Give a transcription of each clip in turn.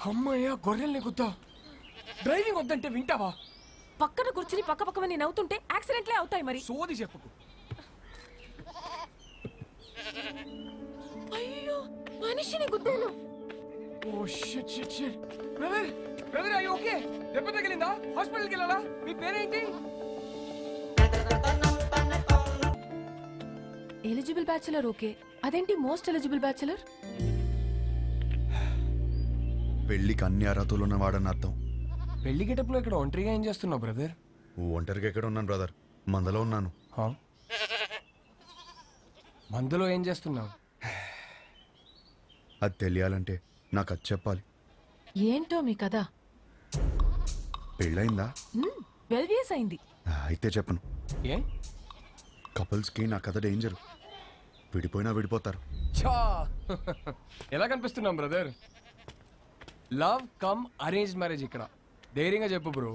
అమ్మయ్యా గొర్రెల్ని గుద్దా. డ్రైవింగ్ వద్దంటే వింటావా? పక్కన కూర్చుని పక్క నేను అవుతుంటే యాక్సిడెంట్లే అవుతాయి. మరి సోది చెప్పుకు. అయ్యో మనిషిని గుద్దాను. Oh shit shit shit. Brother brother అయ్యో ఓకే? దెబ్బ తగిలిందా? హాస్పిటల్కి వెళ్ళాలా? మీ పేరేంటి? ఎలిజిబుల్ బ్యాచులర్ ఓకే, అదేంటి మోస్ట్ ఎలిజిబుల్ బ్యాచులర్? పెళ్లికి అన్ని అర్హతలు ఉన్నవాడని అర్థం. పెళ్లి గెటప్లో ఇక్కడ ఒంటరిగా ఏం చేస్తున్నావు బ్రదర్? ఒంటరిగా ఎక్కడ ఉన్నాను బ్రదర్, మందలో ఉన్నాను. మందులో ఏం చేస్తున్నావు? అది తెలియాలంటే నాకు అది చెప్పాలి. ఏంటో మీ కదా? పెళ్ళయిందా? 12 years అయింది. అయితే చెప్పను. ఏ? కపుల్స్కి నా కథ డేంజర్. విడిపోయినా విడిపోతారు. ఎలా కనిపిస్తున్నాం brother? Love come arrange marriage ఇక్కడ. ధైర్యంగా చెప్పు బ్రో.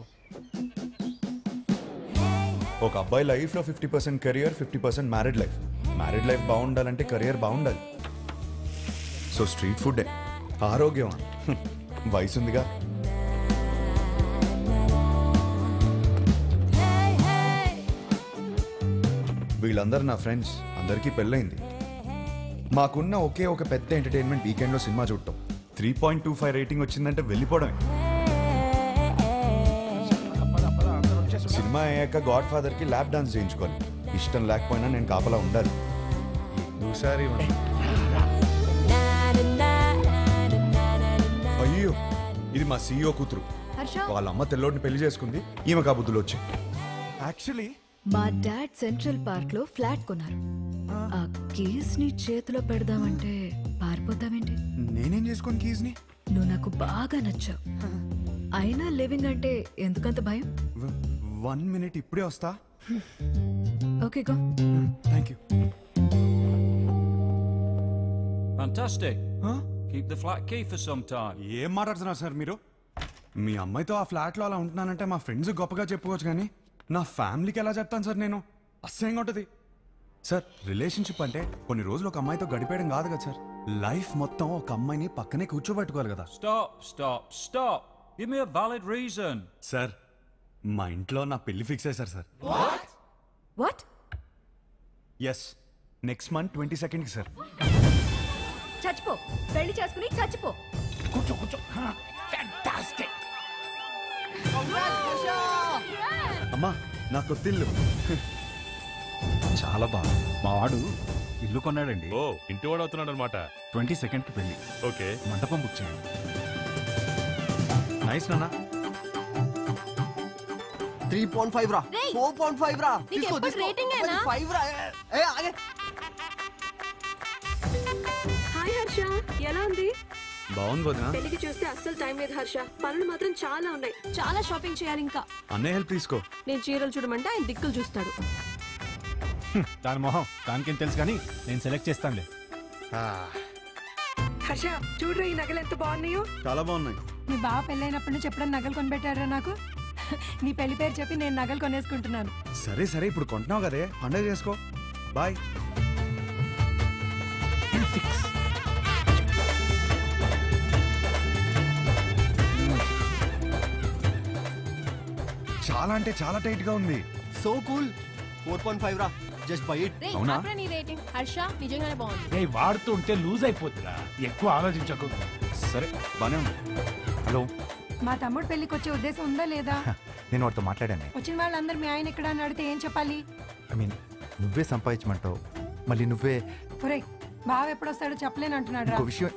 ఒక అబ్బాయి లైఫ్లో 50% career, 50% married life. Married life బాగుండాలంటే కెరియర్ బాగుండాలి. సో స్ట్రీట్ ఫుడ్డే ఆరోగ్యం. వయసు ఉందిగా. వీళ్ళందరూ నా ఫ్రెండ్స్, అందరికీ పెళ్ళైంది. మాకున్న ఒకే ఒక పెద్ద ఎంటర్టైన్మెంట్ వీకెండ్లో సినిమా చూడటం. 3.25 రేటింగ్ వచ్చిందంటే వెళ్ళిపోవడమే. సినిమా అయ్యాక గాడ్ ఫాదర్కి ల్యాప్ డాన్స్ చేయించుకోవాలి. ఇష్టం లేకపోయినా నేను కాపలా ఉండాలి. ఒకసారి అయ్యో, ఇది మా CEO కూతురు. వాళ్ళ అమ్మ తెల్లోడిని పెళ్లి చేసుకుంది. ఈమె కాబుద్దులు వచ్చాయి. యాక్చువల్లీ మా డాడ్ సెంట్రల్ పార్క్ లో ఫ్లాట్ కొన్నారు. ఆ కీస్ ని చేతిలో పెడదామంటే పారిపోతావేంటి? నేనేం చేసుకోను కీస్ ని? నువ్వు నాకు బాగా నచ్చావు. అయినా లివింగ్ అంటే ఎందుకంత భయం? 1 minute ఇప్పుడే వస్తా. Okay go. Thank you. Fantastic. Keep the flat key for some time. ఏం మాట్లాడుతున్నారు సార్ మీరు? మీ అమ్మాయితో ఆ ఫ్లాట్లో అలా ఉంటున్నానంటే మా ఫ్రెండ్స్ గొప్పగా చెప్పుకోవచ్చు, కానీ నా ఫ్యామిలీకి ఎలా చెప్తాను సార్ నేను? అసహ్యంగా ఉంటుంది సార్. రిలేషన్షిప్ అంటే కొన్ని రోజులు ఒక అమ్మాయితో గడిపేయడం కాదు కదా సార్. లైఫ్ మొత్తం ఒక అమ్మాయిని పక్కనే కూర్చోబెట్టుకోవాలి కదా. Stop. Give me a valid reason. Sir, మా ఇంట్లో నా పెళ్లి ఫిక్స్ అయ్యారు sir. What? Yes, next month 22nd sir. చచ్చిపో, పెళ్లి చేసుకుని చచ్చిపో. కూర్చో. ఫ్యాంటాస్టిక్. అమ్మా, నాకు కొత్తిల్లు. చాలా బాగా. మా వాడు ఇల్లు కొన్నాడండి. ఓ, ఇంటి వాడు అవుతున్నాడు అనమాట. 22nd కి పెళ్లి. ఓకే, మండపం బుక్ చేయండి. నైస్ నాన్న. 3.5 రా, 4.5 రా. తీసుకో రేటింగ్ ఏనా? 5 రా. ఏ ఆగే. హాయ్ హర్ష, ఎలా ఉంది? బాగుంది వదినా. పెళ్లికి చూస్తే అస్సలు టైం లేదు హర్ష. పనులు మాత్రం చాలా ఉన్నాయి. చాలా షాపింగ్ చేయాలి ఇంకా. అన్నయ్య హెల్ప్ తీసుకో. నేను చీరలు చూడమంటే ఆయన దిక్కులు చూస్తాడు. దాని మొహం దానికేం తెలుసు, కానీ నేను సెలెక్ట్ చేస్తానులే. హర్ష చూడరా, ఈ నగలు ఎంత బాగున్నాయో. చాలా బాగున్నాయి. మీ బావ పెళ్ళైనప్పటి నుంచి ఎప్పుడైనా నగలు కొనిపెట్టారా నాకు? నీ పెళ్లి పేరు చెప్పి నేను నగలు కొనేసుకుంటున్నాను. సరే ఇప్పుడు కొంటున్నావు కదే, పండగ చేసుకో. బాయ్. చాలా అంటే చాలా టైట్ గా ఉంది. So cool. 4.5 రా, జస్ట్ బై ఇట్. అవునా? నీ రేటింగ్ హర్ష నిజంగానే బాగుంది. రే, వాడుతూ ఉంటే లూజ్ అయిపోతుందా, ఎక్కువ ఆలోచించకు. సరే, బానే ఉంది. హలో, మా తమ్ముడు పెళ్లికి వచ్చే ఉద్దేశం ఉందా లేదా? నేను వాడితో మాట్లాడాను. వచ్చిన వాళ్ళందరూ మీ ఆయన ఎక్కడ అని అడిగితే ఏం చెప్పాలి? ఐ మీన్, నువ్వే సంపాదించమంటావు, మళ్ళీ నువ్వే. ఒరేయ్, బావ ఎప్పుడు వస్తాడో చెప్పలేను అంటున్నాడు. ఇంకో విషయం.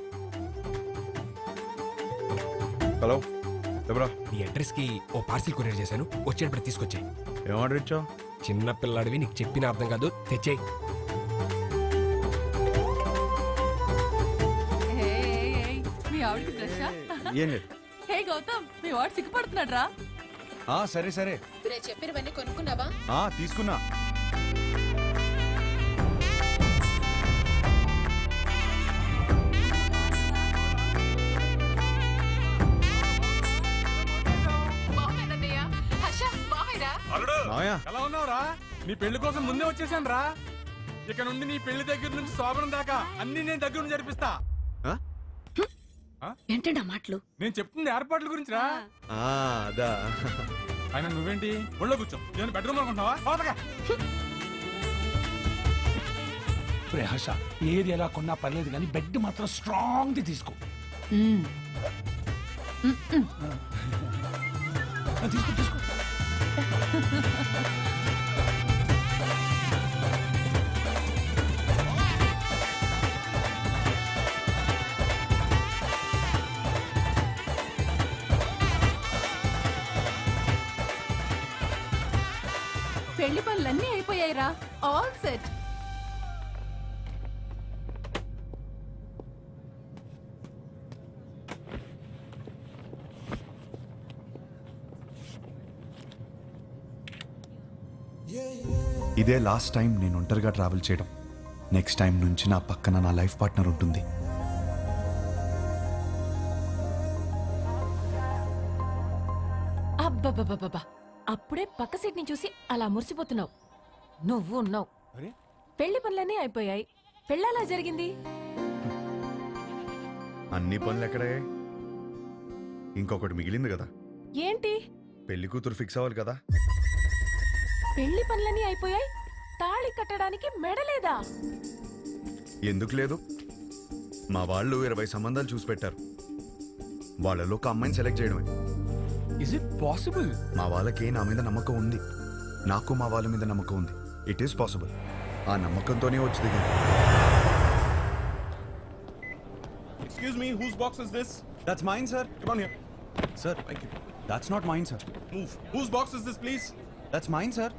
హలో, ఎవరా? నీ అడ్రస్ కి ఓ పార్సిల్ కొరియర్ చేశాను, వచ్చేటప్పుడు తీసుకొచ్చాయి. ఏం ఆర్డర్ ఇచ్చావు? చిన్న పిల్లాడివి, నీకు చెప్పిన అర్థం కాదు, తెచ్చేయి. మీ ఆవిడకి ఫ్రెషా? ఏం లేదు. హే గౌతమ్, మీ వాడు సిగ్గుపడుతున్నాడు రా. సరే. చెప్పినవన్నీ కొనుక్కున్నావా? తీసుకున్నా. ఎలా ఉన్నావురా? నీ పెళ్లి కోసం ముందే వచ్చేసాను రా. ఇక నుండి నీ పెళ్లి దగ్గర నుంచి శోభనం దాకా అన్ని నేను దగ్గర నుంచి జరిపిస్తా. ఏంటండి ఆ మాటలు? నేను చెప్తుంది ఏర్పాట్ల గురించి రా. అదా ఆయన నువ్వేంటి ఒళ్ళో కూర్చో, నేను బెడ్రూమ్ అనుకుంటున్నావా? హర్ష, ఏది ఎలా కొన్నా పర్లేదు కానీ బెడ్ మాత్రం స్ట్రాంగ్ ది తీసుకో. తీసుకో తీసుకో. పెళ్లి పనులన్నీ అయిపోయాయిరా, ఆల్ సెట్. ఇదే లాస్ట్ టైం నేను ఒంటరిగా ట్రావెల్ చేయడం. నెక్స్ట్ టైం నుంచి నా పక్కన నా లైఫ్ పార్ట్నర్ ఉంటుంది. అబ్బబ్బబ్బబ్బా, అప్పుడే పక్క సీట్ ని చూసి అలా మురిసిపోతున్నావు. నువ్వు ఉన్నావు. పెళ్లి పనులన్నీ అయిపోయాయి, పెళ్ళలా జరిగింది. అన్ని పనులు ఎక్కడే? ఇంకొకటి మిగిలింది కదా. ఏంటి? పెళ్లి కూతురు ఫిక్స్ అవ్వాలి కదా. పెళ్లి పనులన్నీ అయిపోయాయి, తాళి కట్టడానికి మెడలేదా? ఎందుకు లేదు? మా వాళ్ళు 20 సంబంధాలు చూసి పెట్టారు. వాళ్ళలో ఒక అమ్మాయిని సెలెక్ట్ చేయడమే. Is it possible? మా వాళ్ళకి నా మీద నమ్మకం ఉంది, నాకు మా వాళ్ళ మీద నమ్మకం ఉంది. It is possible. ఆ నమ్మకంతోనే వచ్చి దిగింది. Excuse me, whose box is this? That's mine, sir. Come on here. Sir, thank you. That's not mine, sir. Move. Whose box is this, please? That's mine, sir.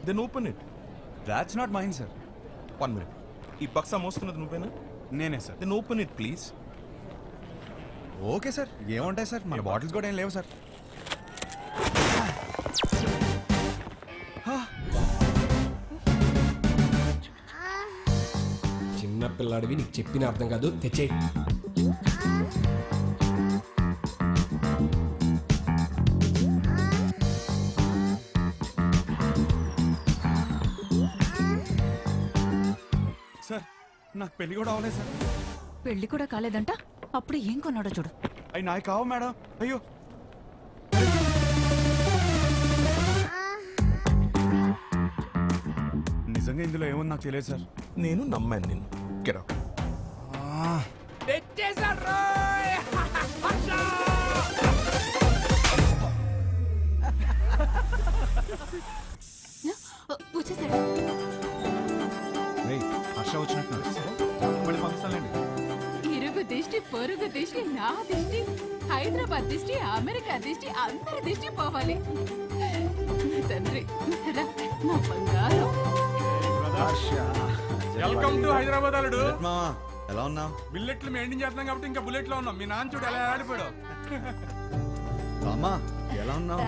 Then open it. That's not mine, sir. 1 minute. ఈ బక్సా మోస్తున్నది నువ్వేనా? నేనే sir. Then open it, please. Okay sir, ఏముంటాయి sir, మన bottles కూడా ఏం లేవు sir. చిన్న పిల్లాడివి, నీకు చెప్పిన అర్థం కాదు, తెచ్చేయి. సార్, నాకు పెళ్లి కూడా అవ్వలేదు సార్. పెళ్లి కూడా కాలేదంట, అప్పుడు ఏం కొన్నాడో చూడు. అవి నాకు కావు మేడం. అయ్యో, నిజంగా ఇందులో ఏముంది నాకు తెలియదు సార్. నేను నమ్మాను నిన్ను. Get out. హర్ష వచ్చినట్టు పంపిస్తానండి. ఇరుగు దిష్టి, పొరుగు దిష్టి, నా దిష్టి, హైదరాబాద్ దిష్టి, అమెరికా దిష్టి, అందరి దిష్టి పోవాలి. తండ్రి, రా, నా బంగారం. వెల్కమ్ టు హైదరాబాద్ అల్లుడు. మామా, ఎలా ఉన్నావు? బిల్లెట్లు మెయింటైన్ చేస్తున్నాం కాబట్టి ఇంకా బుల్లెట్ లో ఉన్నాం. మీ నాన్న చూడు ఎలా ఆడిపోయాడు. అమ్మా, ఎలా ఉన్నావు?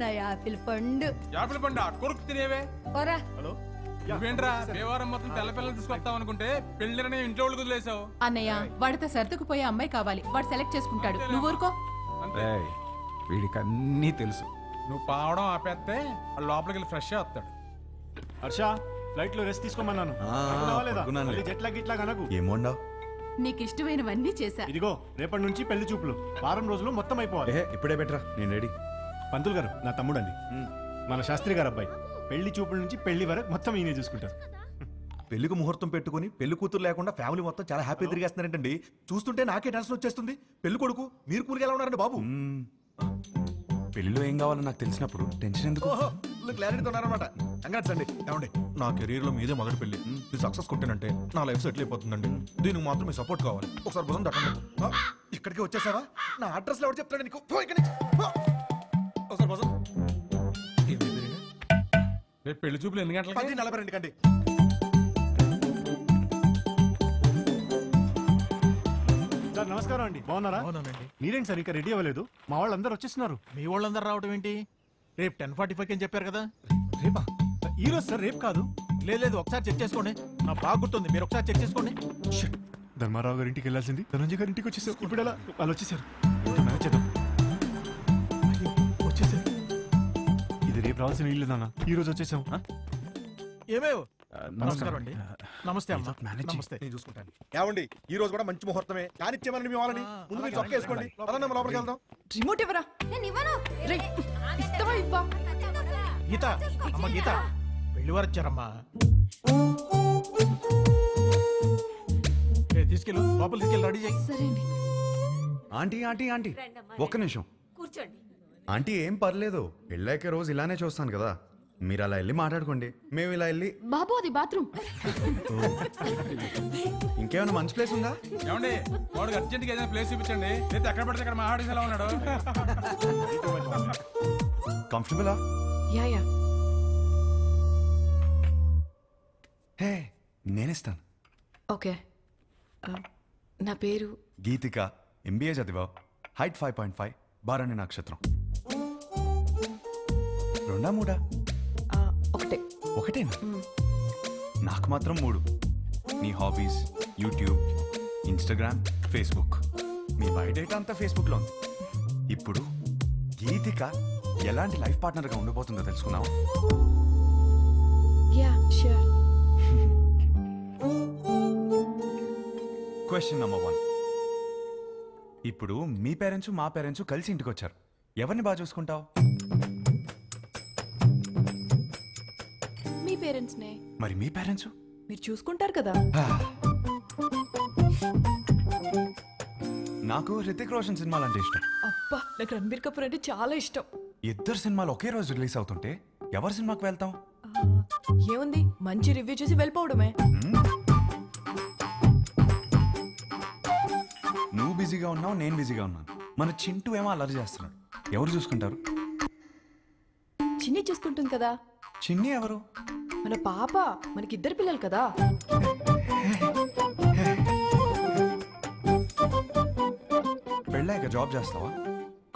నా యాపిల్ పండు. యాపిల్ పండు కొరుకు తినేవే. పోరా. హలో, నువ్వేంట్రా దేవారం మొత్తం తెల్ల పిల్లలు తీసుకొస్తావు అనుకుంటే పెళ్లిరనే ఇంట్లో వాళ్ళు వదిలేసావు. అన్నయ్య, వాడితో సర్దుకుపోయే అమ్మాయి కావాలి, వాడు సెలెక్ట్ చేసుకుంటాడు. నువ్వు ఊరుకో. వీడికి అన్నీ తెలుసు. నువ్వు పావడం ఆపేస్తే వాడు లోపలికి వెళ్ళి ఫ్రెష్ వస్తాడు. హర్ష, ఫ్లైట్ లో రెస్ట్ తీసుకోమన్నాను. జెట్ లాగ్ ఇట్లా కనకు. ఏమోండావు? నీకు ఇష్టమైనవన్నీ చేశా. ఇదిగో, రేపటి నుంచి పెళ్లి చూపులు. వారం రోజులు మొత్తం అయిపోవాలి. ఇప్పుడే బెటరా, నేను రెడీ. పంతులు గారు నా తమ్ముడండి, మన శాస్త్రి గారు అబ్బాయి. పెళ్లి చూపుల నుంచి పెళ్లి వరకు మొత్తం ఈయనే చూసుకుంటారు. పెళ్లికి ముహూర్తం పెట్టుకుని పెళ్లి కూతురు లేకుండా ఫ్యామిలీ మొత్తం చాలా హ్యాపీ తిరిగేస్తున్నారంటండి. చూస్తుంటే నాకే టెన్షన్ వచ్చేస్తుంది. పెళ్లి కొడుకు మీరు కూలికి ఎలా ఉన్నారండి బాబు? పెళ్లిలో ఏం కావాలో నాకు తెలిసినప్పుడు టెన్షన్ ఎందుకు? క్లారిటీతో ఉన్నారనమాట. కంగ్రాట్స్ అండి. ఏమండి, నా కెరీర్ లో మీదే మొదటి పెళ్లి. మీరు సక్సెస్ కొట్టానంటే నా లైఫ్ సెటిల్ అయిపోతుందండి. దీనికి మాత్రం మీ సపోర్ట్ కావాలి. ఒకసారి భుజం తట్టండి. ఇక్కడికి వచ్చేసావా? నా అడ్రస్ లో ఎవరు చెప్తాడు నీకు? ఒకసారి భుజం. రేపు పెళ్లి చూపులు ఎన్ని గంటలకి? 10:42 కండి. సార్ నమస్కారం అండి, బాగున్నారా? మీరేంటి సార్ ఇంకా రెడీ అవ్వలేదు? మా వాళ్ళందరూ వచ్చేస్తున్నారు. మీ వాళ్ళందరూ రావడం ఏంటి? రేపు 10:45 అని చెప్పారు కదా. రేపా? ఈ రోజు సార్, రేపు కాదు. లేదు, ఒకసారి చెక్ చేసుకోండి. నాకు బాగా గుర్తుంది, మీరు ఒకసారి చెక్ చేసుకోండి. ధర్మారావు గారి ఇంటికి వెళ్ళాల్సింది ధనంజయ్ గారి ఇంటికి వచ్చేసారు. ఇప్పుడు ఎలా? వాళ్ళు వచ్చేసారు. మేనేజ్ చేద్దాం. వచ్చేసారు. ఇది రేపు రావాల్సిన ఇల్లు నాన్న, ఈ రోజు వచ్చేసాం. ఏమేవ్ నమస్కారం అండి. నమస్తే అమ్మా. నమస్తే. నేను చూసుకుంటాను. ఏమండి ఈ రోజు కూడా మంచి ముహూర్తమే కానిచ్చేమని మీ వాళ్ళని ముందు మీరు చొక్కా వేసుకోండి. పదండి అమ్మ, లోపలికి వెళ్దాం. రిమోట్ ఎవరా? ఇస్తావా ఇవ్వా? గీత అమ్మ, గీత పెళ్లి వారు వచ్చారమ్మా. తీసుకెళ్ళు, లోపలికి తీసుకెళ్ళి రెడీ చేయి. సరే అండి. ఆంటీ ఆంటీ ఆంటీ ఒక్క నిమిషం కూర్చోండి. ఆంటీ ఏం పర్లేదు, వెళ్ళాక రోజు ఇలానే చూస్తాను కదా, మీరు అలా వెళ్ళి మాట్లాడుకోండి, మేము ఇలా వెళ్ళి. బాబు అది బాత్రూమ్. ఇంకేమైనా మంచి ప్లేస్ ఉందా? ఏమండి వాడికి అర్జెంట్గా ఏదైనా ప్లేస్ చూపించండి, లేదా ఎక్కడ పడితే అక్కడ మాట్లాడేసి ఎలా ఉన్నాడు. కంఫర్టబులా? Yeah yeah. హే నేనిస్తాను. ఓకే. నా పేరు గీతిక, ఎంబీఏ చదివా, హైట్ 5.5, బారాణి నక్షత్రం. రెండా మూడా? ఒకటే. ఒకటేనా? నాకు మాత్రం 3. నీ హాబీస్ యూట్యూబ్, ఇన్స్టాగ్రామ్, ఫేస్బుక్. మీ బయోడేటా అంతా ఫేస్బుక్లో ఉంది. ఇప్పుడు గీతిక ఎలాంటి లైఫ్ పార్ట్నర్గా ఉండిపోతుందో తెలుసుకున్నావు? Yeah sure. Question number 1. ఇప్పుడు మీ పేరెంట్స్ మా పేరెంట్స్ కలిసి ఇంటికి వచ్చారు, ఎవరిని బాగా చూసుకుంటావు? మీ పేరెంట్స్ నే. మరి మీ పేరెంట్స్? మీరు చూసుకుంటారు కదా. నాకు హృతిక్ రోషన్ సినిమాలు అంటే ఇష్టం. అబ్బా నాకు రణబీర్ కపూర్ అంటే చాలా ఇష్టం. ఇద్దరు సినిమాలు ఒకే రోజు రిలీజ్ అవుతుంటే ఎవరి సినిమాకి వెళ్తాం? ఏముంది, మంచి రివ్యూ చూసి వెళ్ళిపోవడమే. నువ్వు బిజీగా ఉన్నావు, నేను బిజీగా ఉన్నాను. మన చింటూ ఏమో అల్లరి చేస్తున్నాడు, ఎవరు చూసుకుంటారు? చిన్ని చూసుకుంటుంది కదా. చిన్ని ఎవరు? మన పాప. మనకిద్దరు పిల్లలు కదా. పెళ్ళాక జాబ్ చేస్తావా?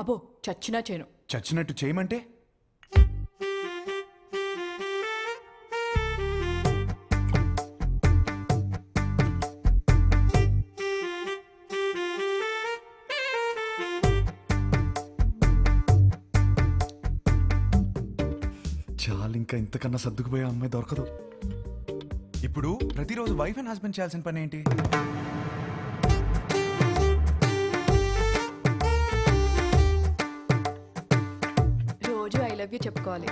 అబ్బో చచ్చినా చేయను. చచ్చినట్టు చేయమంటే? చాలు, ఇంకా ఇంతకన్నా సర్దుకుపోయే అమ్మాయి దొరకదు. ఇప్పుడు ప్రతిరోజు వైఫ్ అండ్ హస్బెండ్ చేయాల్సిన పని ఏంటి? రోజు ఐ లవ్ యూ చెప్పుకోవాలి.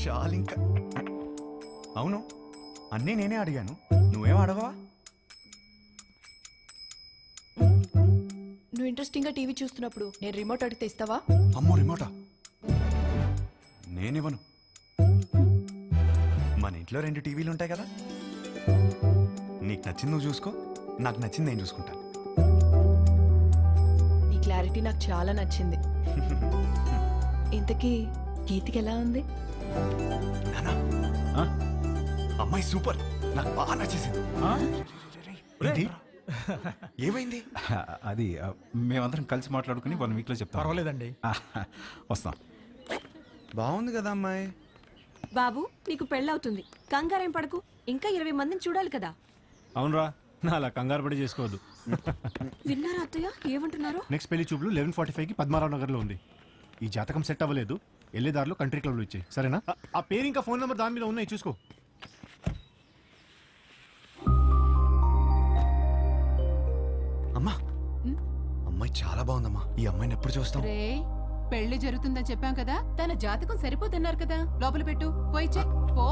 చాలు ఇంకా. అవును, అన్నీ నేనే అడిగాను, నువ్వేం అడగవా? నువ్వు ఇంట్రెస్టింగ్ గా టీవీ చూస్తున్నప్పుడు నేను రిమోట్ అడిగితే ఇస్తావా? అమ్మో రిమోటా? నేనివ్వను. మన ఇంట్లో 2 టీవీలు ఉంటాయి కదా, నీకు నచ్చింది నువ్వు చూసుకో, నాకు నచ్చింది నేను చూసుకుంటాను. ఈ క్లారిటీ నాకు చాలా నచ్చింది. ఇంతకీ గీతికి ఎలా ఉంది? అమ్మాయి సూపర్, నాకు బాగా నచ్చేసింది. ఏమైంది? అది మేమందరం కలిసి మాట్లాడుకుని 1 వీక్లో చెప్తాం. పర్వాలేదండి. వస్తాం. బాగుంది కదా అమ్మాయి. బాబు నీకు పెళ్ళవుతుంది, కంగారేం పడకు. ఇంకా 20 మందిని చూడాలి కదా. అవునరా, నా అలా కంగారు పడి చేసుకోవద్దు. విన్నారా అత్తయ్య ఏమంటున్నారు? నెక్స్ట్ పెళ్లి చూపులు 11:45కి పద్మారావు నగర్లో ఉంది. ఈ జాతకం సెట్ అవ్వలేదు, వెళ్ళేదారిలో కంట్రీ క్లబ్లో ఇచ్చాయి, సరేనా? ఆ పేరు ఇంకా ఫోన్ నెంబర్ దాని మీద ఉన్నాయి, చూసుకో. అమ్మా, అమ్మాయి చాలా బాగుందమ్మా. ఈ అమ్మాయిని ఎప్పుడు చూస్తాం? రే పెళ్లి జరుగుతుందని చెప్పాం కదా, తన జాతకం సరిపోతున్నారు కదా, లోపల పెట్టు. పోయి చెక్ పో.